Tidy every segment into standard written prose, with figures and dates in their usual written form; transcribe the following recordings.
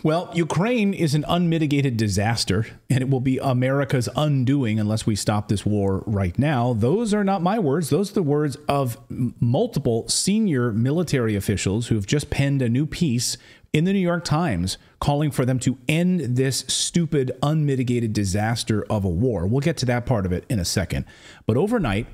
Well, Ukraine is an unmitigated disaster, and it will be America's undoing unless we stop this war right now. Those are not my words. Those are the words of multiple senior military officials who have just penned a new piece in the New York Times calling for them to end this stupid, unmitigated disaster of a war. We'll get to that part of it in a second. But overnight,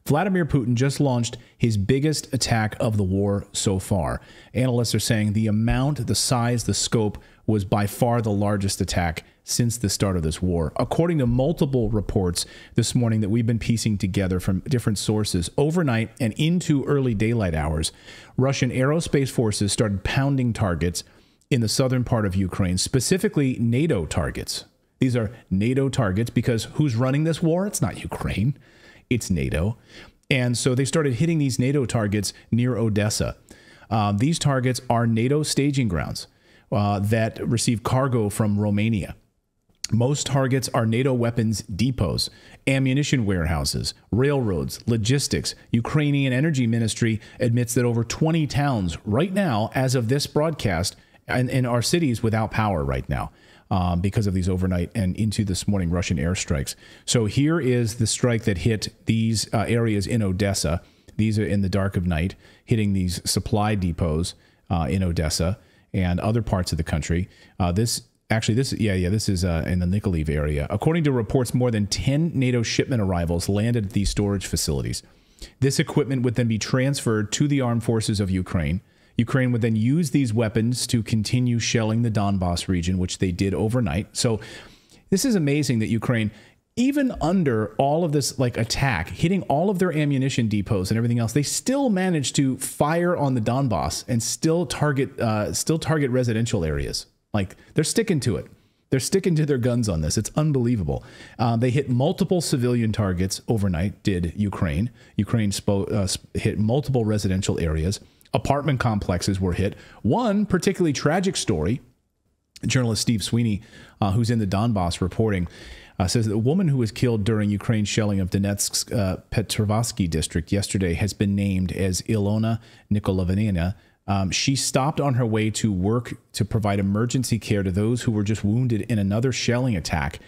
Vladimir Putin just launched his biggest attack of the war so far. Analysts are saying the amount, the size, the scope was by far the largest attack since the start of this war. According to multiple reports this morning that we've been piecing together from different sources, overnight and into early daylight hours, Russian aerospace forces started pounding targets in the southern part of Ukraine, specifically NATO targets. These are NATO targets because who's running this war? It's not Ukraine. It's NATO. And so they started hitting these NATO targets near Odessa. These targets are NATO staging grounds that receive cargo from Romania. Most targets are NATO weapons depots, ammunition warehouses, railroads, logistics. Ukrainian Energy Ministry admits that over 20 towns right now, as of this broadcast, and are cities without power right now. Because of these overnight and into this morning Russian airstrikes. So here is the strike that hit these areas in Odessa. These are in the dark of night, hitting these supply depots in Odessa and other parts of the country. This is in the Nikolaev area. According to reports, more than 10 NATO shipment arrivals landed at these storage facilities. This equipment would then be transferred to the armed forces of Ukraine. Ukraine would then use these weapons to continue shelling the Donbass region, which they did overnight. So this is amazing that Ukraine, even under all of this attack, hitting all of their ammunition depots and everything else, they still managed to fire on the Donbass and still target residential areas. They're sticking to it. They're sticking to their guns on this. It's unbelievable. They hit multiple civilian targets overnight, did Ukraine. Ukraine hit multiple residential areas. Apartment complexes were hit. One particularly tragic story, journalist Steve Sweeney, who's in the Donbass reporting, says that a woman who was killed during Ukraine's shelling of Donetsk's Petrovsky district yesterday has been named as Ilona Nikolaevna. She stopped on her way to work to provide emergency care to those who were just wounded in another shelling attack.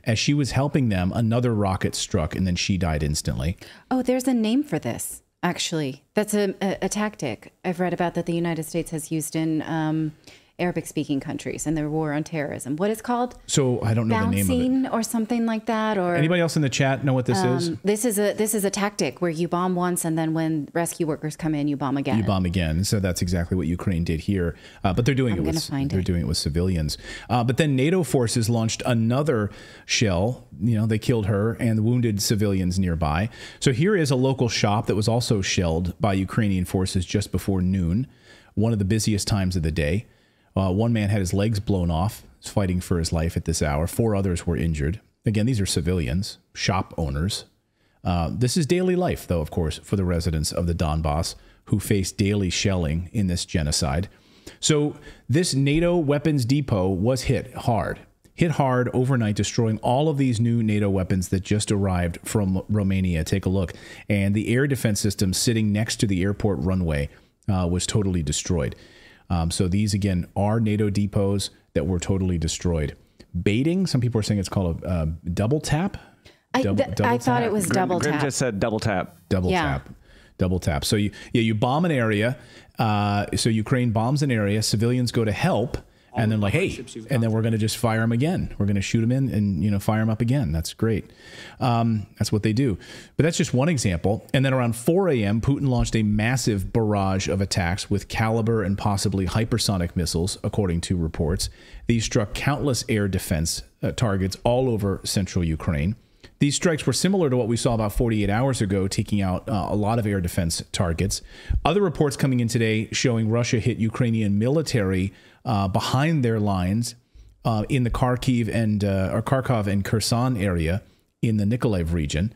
As she was helping them, another rocket struck and then she died instantly. Oh, there's a name for this. Actually, that's a tactic I've read about that the United States has used in Arabic-speaking countries in their war on terrorism. What is called? So I don't know the name of it. Or something like that. Or anybody else in the chat know what this is? This is a tactic where you bomb once and then when rescue workers come in, you bomb again. You bomb again. So that's exactly what Ukraine did here. But they're doing doing it with civilians. But then NATO forces launched another shell. They killed her and wounded civilians nearby. So here is a local shop that was also shelled by Ukrainian forces just before noon, one of the busiest times of the day. One man had his legs blown off, fighting for his life at this hour. 4 others were injured. Again, these are civilians, shop owners. This is daily life, though, of course, for the residents of the Donbass who face daily shelling in this genocide. So this NATO weapons depot was hit hard overnight, destroying all of these new NATO weapons that just arrived from Romania. Take a look. And the air defense system sitting next to the airport runway was totally destroyed. So these, again, are NATO depots that were totally destroyed. Baiting, some people are saying it's called a double tap. I thought it was double tap. Grim just said double tap. Double tap. So you bomb an area. So Ukraine bombs an area. Civilians go to help. And then and then we're going to just fire them again. We're going to shoot them in and, fire them up again. That's great. That's what they do. But that's just one example. And then around 4 a.m., Putin launched a massive barrage of attacks with Caliber and possibly hypersonic missiles, according to reports. These struck countless air defense targets all over central Ukraine. These strikes were similar to what we saw about 48 hours ago, taking out a lot of air defense targets. Other reports coming in today showing Russia hit Ukrainian military behind their lines in the Kharkiv and Kherson area in the Nikolaev region.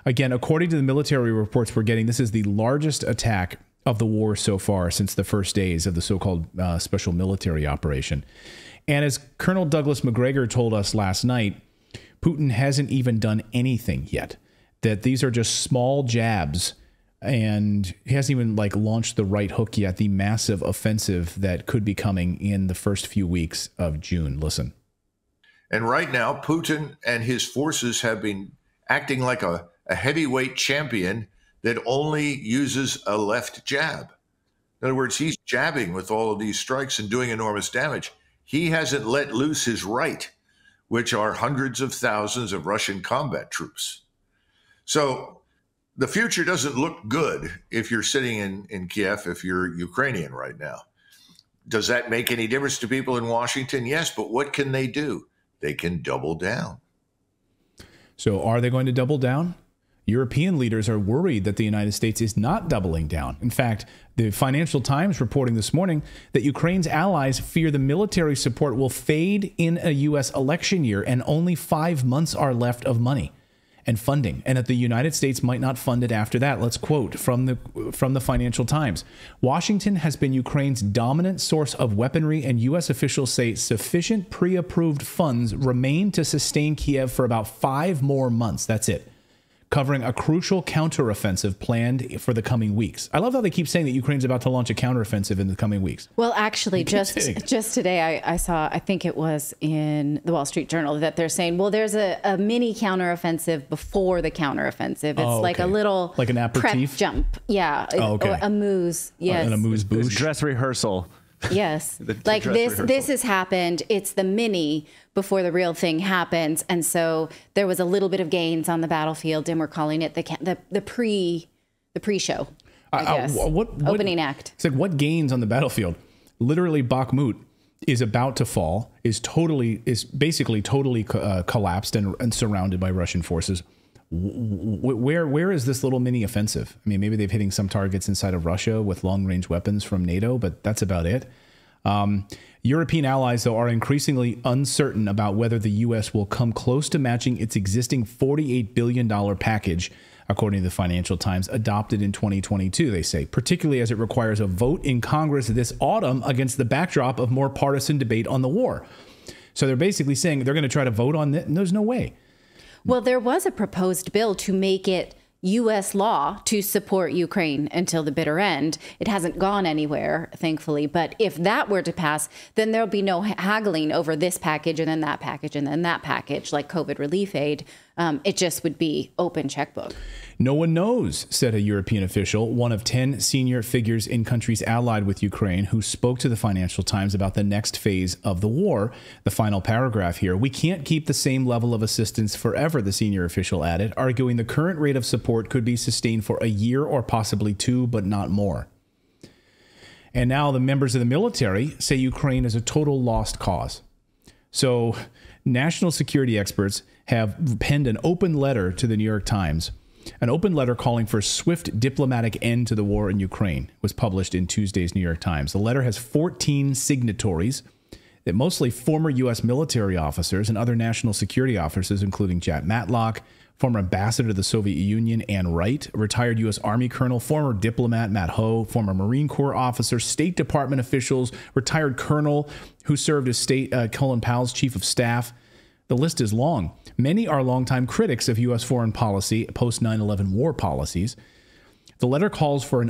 Again, according to the military reports we're getting, this is the largest attack of the war so far since the first days of the so-called special military operation. And as Colonel Douglas McGregor told us last night, Putin hasn't even done anything yet, that these are just small jabs And he hasn't even launched the right hook yet, the massive offensive that could be coming in the first few weeks of June. Listen. And right now, Putin and his forces have been acting like a heavyweight champion that only uses a left jab. In other words, he's jabbing with all of these strikes and doing enormous damage. He hasn't let loose his right, which are hundreds of thousands of Russian combat troops. So the future doesn't look good if you're sitting in Kiev, if you're Ukrainian right now. Does that make any difference to people in Washington? Yes, but what can they do? They can double down. So are they going to double down? European leaders are worried that the United States is not doubling down. In fact, the Financial Times reporting this morning that Ukraine's allies fear the military support will fade in a U.S. election year and only 5 months are left of money and funding, and that the United States might not fund it after that. Let's quote from the Financial Times. Washington has been Ukraine's dominant source of weaponry, and U.S. officials say sufficient pre-approved funds remain to sustain Kiev for about 5 more months. That's it. Covering a crucial counteroffensive planned for the coming weeks. I love how they keep saying that Ukraine's about to launch a counteroffensive in the coming weeks. Well, actually, just today, I saw, I think it was in the Wall Street Journal, that they're saying, well, there's a mini counteroffensive before the counteroffensive. It's like a little an aperitif prep jump. Yeah. Or a moose. Yes. And a moose boosh. Dress rehearsal. Yes. This has happened. It's the mini before the real thing happens. And so there was a little bit of gains on the battlefield, and we're calling it the pre-show, I guess. Opening act. It's like, what gains on the battlefield? Literally, Bakhmut is about to fall, is basically totally collapsed and surrounded by Russian forces. Where is this little mini offensive? I mean, maybe they're hitting some targets inside of Russia with long-range weapons from NATO, but that's about it. European allies, though, are increasingly uncertain about whether the U.S. will come close to matching its existing $48 billion package, according to the Financial Times, adopted in 2022, they say, particularly as it requires a vote in Congress this autumn against the backdrop of more partisan debate on the war. So they're basically saying they're going to try to vote on it, and there's no way. Well, there was a proposed bill to make it U.S. law to support Ukraine until the bitter end. It hasn't gone anywhere, thankfully. But if that were to pass, then there'll be no haggling over this package and then that package and then that package, like COVID relief aid. It just would be open checkbook. No one knows, said a European official, one of 10 senior figures in countries allied with Ukraine, who spoke to the Financial Times about the next phase of the war. The final paragraph here: we can't keep the same level of assistance forever, the senior official added, arguing the current rate of support could be sustained for a year or possibly 2, but not more. And now the members of the military say Ukraine is a total lost cause. So national security experts have penned an open letter to the New York Times. An open letter calling for a swift diplomatic end to the war in Ukraine was published in Tuesday's New York Times. The letter has 14 signatories, that mostly former U.S. military officers and other national security officers, including Jack Matlock, former ambassador to the Soviet Union Ann Wright, a retired U.S. Army colonel, former diplomat Matt Ho, former Marine Corps officer, State Department officials, retired colonel who served as Colin Powell's chief of staff. The list is long. Many are longtime critics of U.S. foreign policy, post 9/11 war policies. The letter calls for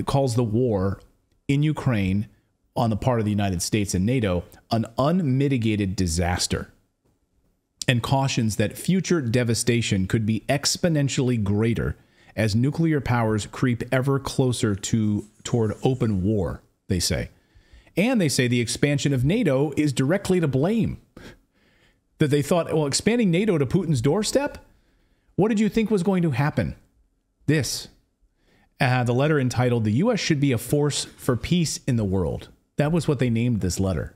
calls the war in Ukraine on the part of the United States and NATO an unmitigated disaster, and cautions that future devastation could be exponentially greater as nuclear powers creep ever closer toward open war, they say. And they say the expansion of NATO is directly to blame. That they thought, well, expanding NATO to Putin's doorstep? What did you think was going to happen? This. The letter entitled, "The U.S. should be a force for peace in the world." That was what they named this letter.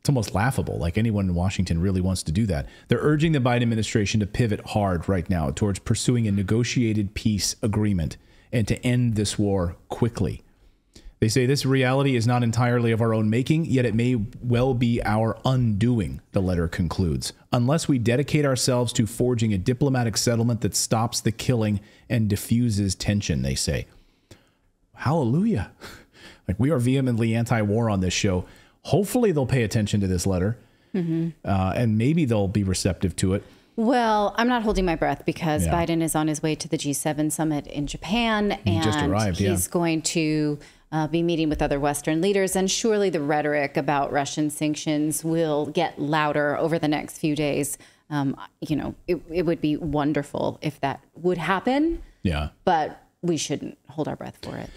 It's almost laughable, like anyone in Washington really wants to do that. They're urging the Biden administration to pivot hard right now towards pursuing a negotiated peace agreement and to end this war quickly. They say this reality is not entirely of our own making, yet it may well be our undoing, the letter concludes, unless we dedicate ourselves to forging a diplomatic settlement that stops the killing and diffuses tension, they say. Hallelujah. Like, we are vehemently anti-war on this show. Hopefully they'll pay attention to this letter, and maybe they'll be receptive to it. Well, I'm not holding my breath because Biden is on his way to the G7 summit in Japan, and just arrived, he's going to be meeting with other Western leaders, and surely the rhetoric about Russian sanctions will get louder over the next few days. It would be wonderful if that would happen. Yeah. But we shouldn't hold our breath for it.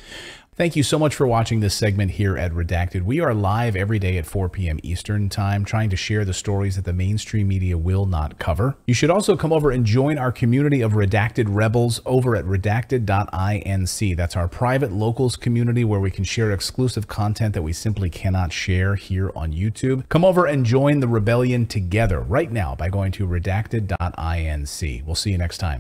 Thank you so much for watching this segment here at Redacted. We are live every day at 4 p.m. Eastern Time, trying to share the stories that the mainstream media will not cover. You should also come over and join our community of Redacted Rebels over at redacted.inc. That's our private locals community where we can share exclusive content that we simply cannot share here on YouTube. Come over and join the rebellion together right now by going to redacted.inc. We'll see you next time.